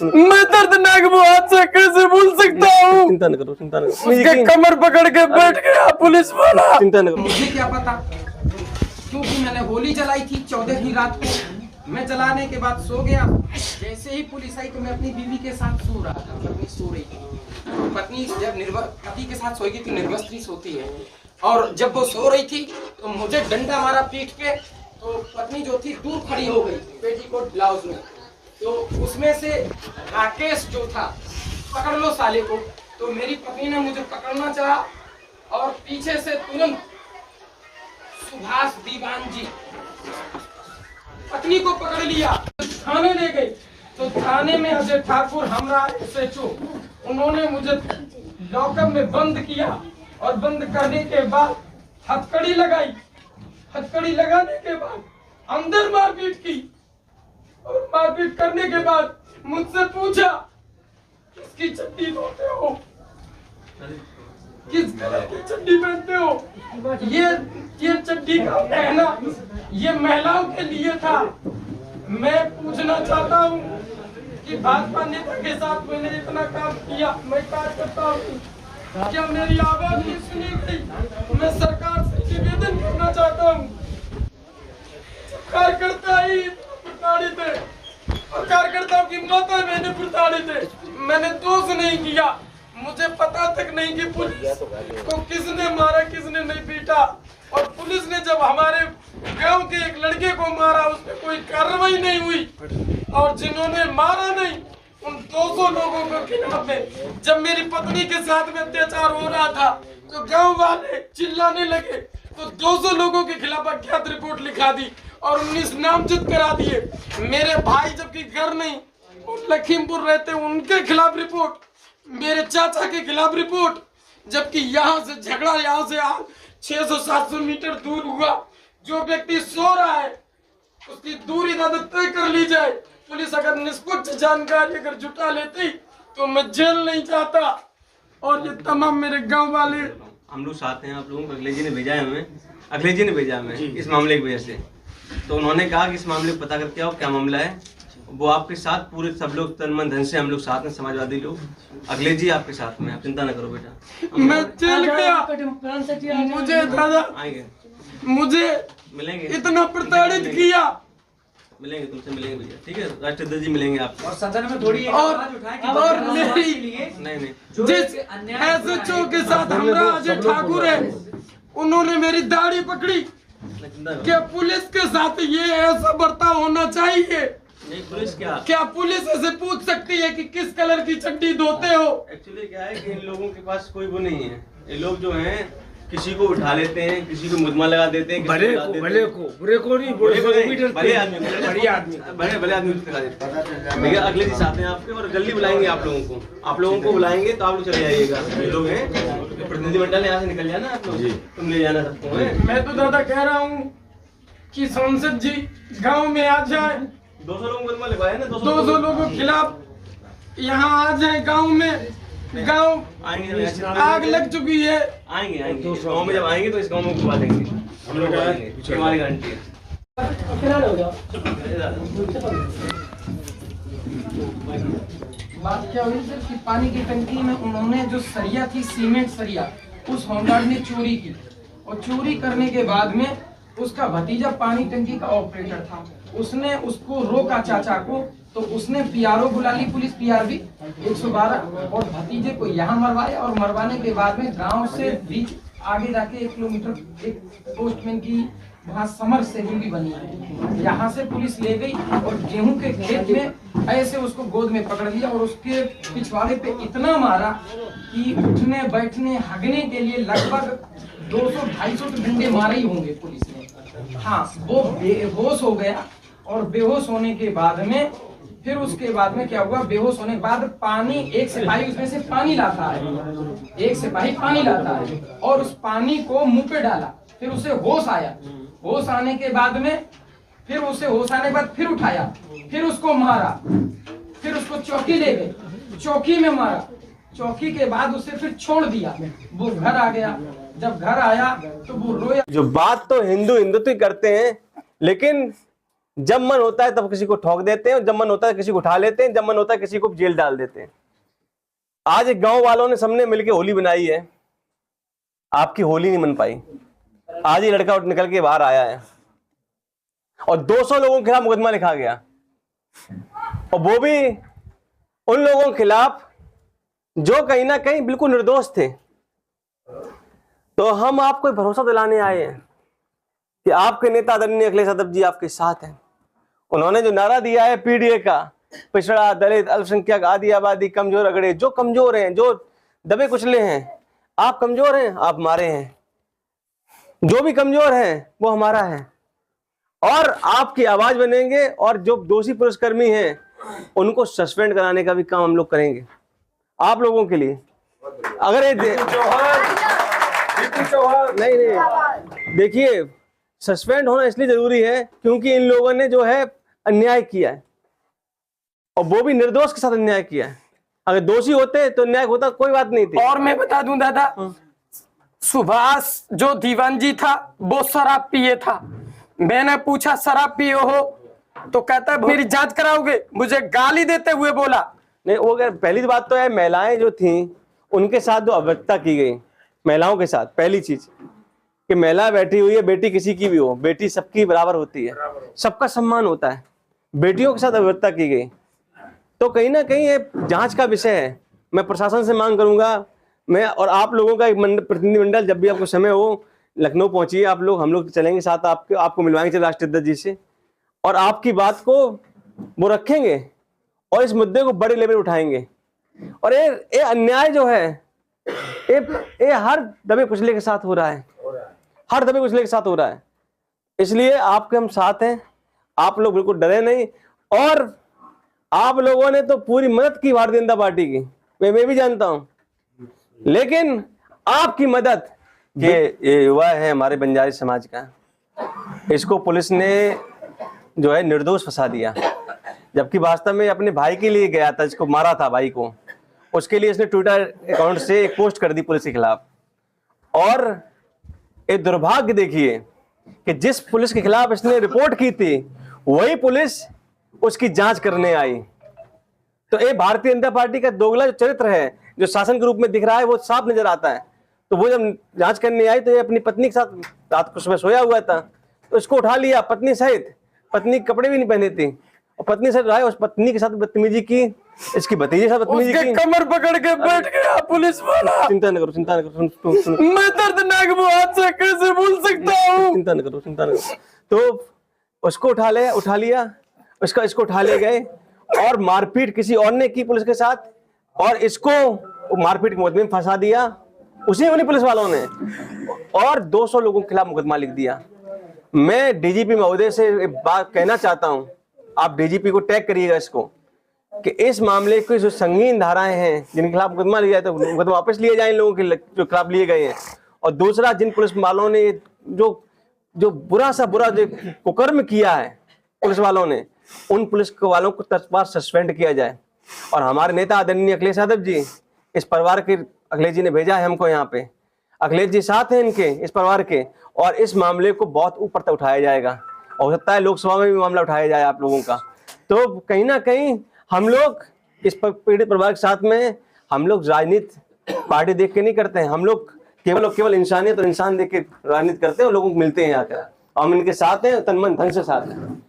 मैं दर्दनाक बात से कैसे भूल सकता हूँ। चिंता न करो, चिंता न करो। उसके कमर पकड़ के बैठ गया पुलिस वाला। चिंता न करो। मुझे क्या पता, क्योंकि मैंने होली जलाई थी 14 की रात को। मैं जलाने के बाद सो गया। जैसे ही पुलिस आई तो मैं अपनी बीवी के साथ सो रहा था। पत्नी सो रही थी। पत्नी जब पति के साथ सोएगी तो निर्वस्त्री सोती है, और जब वो सो रही थी तो मुझे डंडा मारा पीठ पे। तो पत्नी जो थी दूर खड़ी हो गई पेटीकोट ब्लाउज में। तो उसमें से राकेश जो था, पकड़ लो साले को। तो मेरी पत्नी ने मुझे पकड़ना चाहा और पीछे से तुरंत सुभाष दीवान जी पत्नी को पकड़ लिया, थाने ले गए। तो थाने में अजय ठाकुर हमारा SHO, उन्होंने मुझे लॉकअप में बंद किया और बंद करने के बाद हथकड़ी लगाई। हथकड़ी लगाने के बाद अंदर मारपीट की, और मारपीट करने के बाद मुझसे पूछा किसकी चड्डी धोते हो, किस कलर की चड्डी पहनते हो। ये चड्डी का पहना ये महिलाओं के लिए था। मैं पूछना चाहता हूँ कि भाजपा नेता के साथ मैंने इतना काम किया, मैं कार्य करता हूँ, क्या मेरी आवाज नहीं सुनी गई। मैं सरकार से निवेदन करना चाहता हूँ। कार्यकर्ता ही प्रताड़ित है और कार्यकर्ताओं की माता मैंने प्रताड़ित है। मैंने दोष नहीं किया, मुझे पता तक नहीं कि पुलिस को किसने मारा किसने नहीं पीटा। और पुलिस ने जब हमारे गांव के एक लड़के को मारा उस पर कोई कार्रवाई नहीं हुई, और जिन्होंने मारा नहीं उन 200 लोगों के खिलाफ में जब मेरी पत्नी के साथ में अत्याचार हो रहा था तो गांव वाले चिल्लाने लगे। तो 200 लोगों के खिलाफ अज्ञात रिपोर्ट लिखा दी और 19 नामजद करा दिए। मेरे भाई जबकि घर नहीं वो लखीमपुर रहते, उनके खिलाफ रिपोर्ट, मेरे चाचा के खिलाफ रिपोर्ट, जबकि यहाँ से झगड़ा यहाँ से 600-700 मीटर दूर हुआ। जो व्यक्ति सो रहा है उसकी दूरी ज्यादा तय कर ली जाए। पुलिस अगर निष्पक्ष जानकारी अगर जुटा लेती तो मैं जेल नहीं जाता। और ये तमाम मेरे गांव वाले, हम लोग साथ हैं आप लोगों को। अखिलेश जी ने भेजा है हमें, अखिलेश जी ने भेजा हमें इस मामले की वजह से। तो उन्होंने कहा कि इस मामले को पता करके आओ क्या मामला है। वो आपके साथ पूरे सब लोग तन मन धन से हम लोग साथ में, समाजवादी लोग। अखिलेश जी आपके साथ में, आप चिंता न करो बेटा। मैं जेल गया, मुझे दादा आएंगे, मुझे मिलेंगे, इतना प्रताड़ित किया। मिलेंगे तुमसे, मिलेंगे भैया, ठीक है। राष्ट्रपति जी मिलेंगे आपको। और सदन में थोड़ी और मेरी नहीं जिस SHO के साथ हमारा अजय ठाकुर है, उन्होंने मेरी दाढ़ी पकड़ी। क्या पुलिस के साथ ये ऐसा बर्ताव होना चाहिए? नहीं, पुलिस क्या पुलिस ऐसे पूछ सकती है कि किस कलर की चड्डी धोते हो? एक्चुअली क्या है कि इन लोगों के पास कोई वो नहीं है। ये लोग जो हैं किसी को उठा लेते हैं, किसी को मुद्दमा लगा देते हैं, भले को बुरे को नहीं, भले आदमी, बढ़िया आदमी, भले आदमी को लगा देते हैं। भैया अगले दिन आते हैं आपके, और जल्दी बुलाएंगे आप लोगों को। आप लोगों को बुलाएंगे तो आप लोग चले आइएगा। ये लोग हैं प्रतिनिधिमंडल यहाँ से निकल जाना आप लोग, तुम ले जाना सबको। मैं तो दादा कह रहा हूँ कि सांसद जी गांव में आ जाए, 200 लोगों को मुद्दमा लगवाया ना, 200 लोगों के खिलाफ यहाँ आ जाए। गांव में गांव आएंगे, आग लग चुकी है। आएंगे गाँव में। जब आएंगे तो इस गाँव में घुमा देंगे हम लोग, हमारी गारंटी है। बात क्या हुई सर कि पानी की टंकी में उन्होंने जो सरिया थी, सीमेंट सरिया, उस होमगार्ड ने चोरी की। और चोरी करने के बाद में उसका भतीजा पानी टंकी का ऑपरेटर था, उसने उसको रोका चाचा को। तो उसने PRO बुला ली, पुलिस PRB 112, और भतीजे को यहाँ मरवाया। और मरवाने के बाद में गांव से बीच आगे जाके 1 किलोमीटर एक पोस्टमैन की वहाँ समर सेविंग भी बनी है, यहाँ से पुलिस ले गई और गेहूं के खेत में ऐसे उसको गोद में पकड़ लिया और उसके पिछवाड़े पे इतना मारा कि उठने बैठने हगने के लिए लगभग 200-250 डंडे मारे ही होंगे पुलिस ने। हाँ, वो बेहोश हो गया। और बेहोश होने के बाद में फिर उसके बाद में क्या हुआ, बेहोश होने के बाद पानी, एक सिपाही उसमें से पानी लाता है, एक सिपाही पानी लाता है और उस पानी को मुंह पे डाला। फिर उसे होश आया, होश आने के बाद में फिर उसे होश आने के बाद फिर उठाया, फिर उसको मारा, फिर उसको चौकी ले गए, चौकी में मारा। चौकी के बाद उसे फिर छोड़ दिया, वो घर आ गया। जब घर आया तो वो रोया। जो बात तो हिंदुत्व करते हैं, लेकिन जब मन होता है तब किसी को ठोक देते हैं, जब मन होता है किसी को उठा लेते हैं, जब मन होता है किसी को जेल डाल देते हैं। आज एक गांव वालों ने सबने मिलकर होली बनाई है, आपकी होली नहीं बन पाई। आज ही लड़का निकल के बाहर आया है और 200 लोगों के खिलाफ मुकदमा लिखा गया, और वो भी उन लोगों के खिलाफ जो कहीं ना कहीं बिल्कुल निर्दोष थे। तो हम आपको भरोसा दिलाने आए हैं कि आपके नेता आदरणीय अखिलेश यादव जी आपके साथ हैं। उन्होंने जो नारा दिया है पीडीए का, पिछड़ा, दलित, अल्पसंख्यक, आदि आबादी, कमजोर अगड़े, जो कमजोर हैं, जो दबे कुचले हैं, आप कमजोर हैं, आप हमारे हैं, जो भी कमजोर है वो हमारा है, और आपकी आवाज बनेंगे, और जो दोषी पुलिसकर्मी हैं उनको सस्पेंड कराने का भी काम हम लोग करेंगे आप लोगों के लिए। अगर ये नहीं, देखिए सस्पेंड होना इसलिए जरूरी है क्योंकि इन लोगों ने जो है अन्याय किया है, और वो भी निर्दोष के साथ अन्याय किया है। अगर दोषी होते तो न्याय होता, कोई बात नहीं थी। और मैं बता दूं दादा, सुभाष जो दीवान जी था वो शराब पिए था। मैंने पूछा शराब पिए हो तो कहता है मेरी जांच कराओगे, मुझे गाली देते हुए बोला। नहीं, वो पहली बात तो है महिलाएं जो थी उनके साथ जो अभद्रता की गई महिलाओं के साथ, पहली चीज कि महिला बैठी हुई है, बेटी किसी की भी हो, बेटी सबकी बराबर होती है, सबका सम्मान होता है, बेटियों के साथ अभद्रता की गई, तो कहीं ना कहीं ये जांच का विषय है। मैं प्रशासन से मांग करूंगा, मैं और आप लोगों का एक प्रतिनिधिमंडल जब भी आपको समय हो लखनऊ पहुंचिए आप लोग, हम लोग चलेंगे साथ, आपको मिलवाएंगे राष्ट्रीय अध्यक्ष जी से, और आपकी बात को वो रखेंगे और इस मुद्दे को बड़े लेवल उठाएंगे। और ये अन्याय जो है ये हर दबे कुचले के साथ हो रहा है, हर दबे कुचले के साथ हो रहा है, इसलिए आपके हम साथ हैं, आप लोग बिल्कुल डरे नहीं। और आप लोगों ने तो पूरी मदद की भारतीय जनता पार्टी की, मैं भी जानता हूं, लेकिन आपकी मदद, ये युवा है हमारे बंजारी समाज का, इसको पुलिस ने जो है निर्दोष फंसा दिया, जबकि वास्तव में अपने भाई के लिए गया था, जिसको मारा था भाई को, उसके लिए इसने ट्विटर अकाउंट से एक पोस्ट कर दी पुलिस के खिलाफ। और ये दुर्भाग्य देखिए कि जिस पुलिस के खिलाफ इसने रिपोर्ट की थी वही पुलिस उसकी जांच करने आई। तो ये भारतीय जनता पार्टी का दोगला जो चरित्र है, जो शासन के रूप में दिख रहा है, वो साफ नजर आता है। तो वो जब जांच करने आई तो ये अपनी पत्नी के साथ रात को सुबह सोया हुआ था, तो इसको उठा लिया पत्नी सहित, पत्नी कपड़े भी नहीं पहने थी, और पत्नी से उस पत्नी के साथ बदतमीजी की, इसकी भतीजे के साथ बदतमीजी की, कमर पकड़ के बैठ गया पुलिस वाला। चिंता न करो, चिंता न करो, सुन। मैं दर्दनाक हादसा कैसे भूल सकता हूँ। चिंता न करो, चिंता न करो। तो उसको उठा लिया, इसको उठा ले गए, और मारपीट किसी और ने की पुलिस के साथ, और इसको मारपीट के मुकदमे में फंसा दिया उसी उन्हीं पुलिस वालों ने, और 200 लोगों के खिलाफ मुकदमा लिख दिया। मैं डीजीपी महोदय से एक बात कहना चाहता हूं, आप डीजीपी को टैग करिएगा इसको, कि इस मामले की जो संगीन धाराएं हैं जिनके खिलाफ मुकदमा लिया है तो मुकदमा वापस लिए जाए इन लोगों के जो खिलाफ लिए गए हैं। और दूसरा, जिन पुलिस वालों ने जो बुरा जो कुकर्म किया है पुलिस वालों ने, उन पुलिस वालों को तत्काल सस्पेंड किया जाए। और हमारे नेता आदरणीय अखिलेश यादव जी, इस परिवार के अखिलेश जी ने भेजा है हमको यहाँ पे, अखिलेश जी साथ हैं इनके, इस परिवार के, और इस मामले को बहुत ऊपर तक उठाया जाएगा। हो सकता है लोकसभा में भी मामला उठाया जाए आप लोगों का। तो कहीं ना कहीं हम लोग इस पीड़ित परिवार के साथ में, हम लोग राजनीति पार्टी देख के नहीं करते हैं, हम लोग केवल इंसानियत और इंसान देख के राजनीति करते हैं और लोगों को मिलते हैं आकर, हम इनके साथ हैं, तन मन धन से साथ हैं।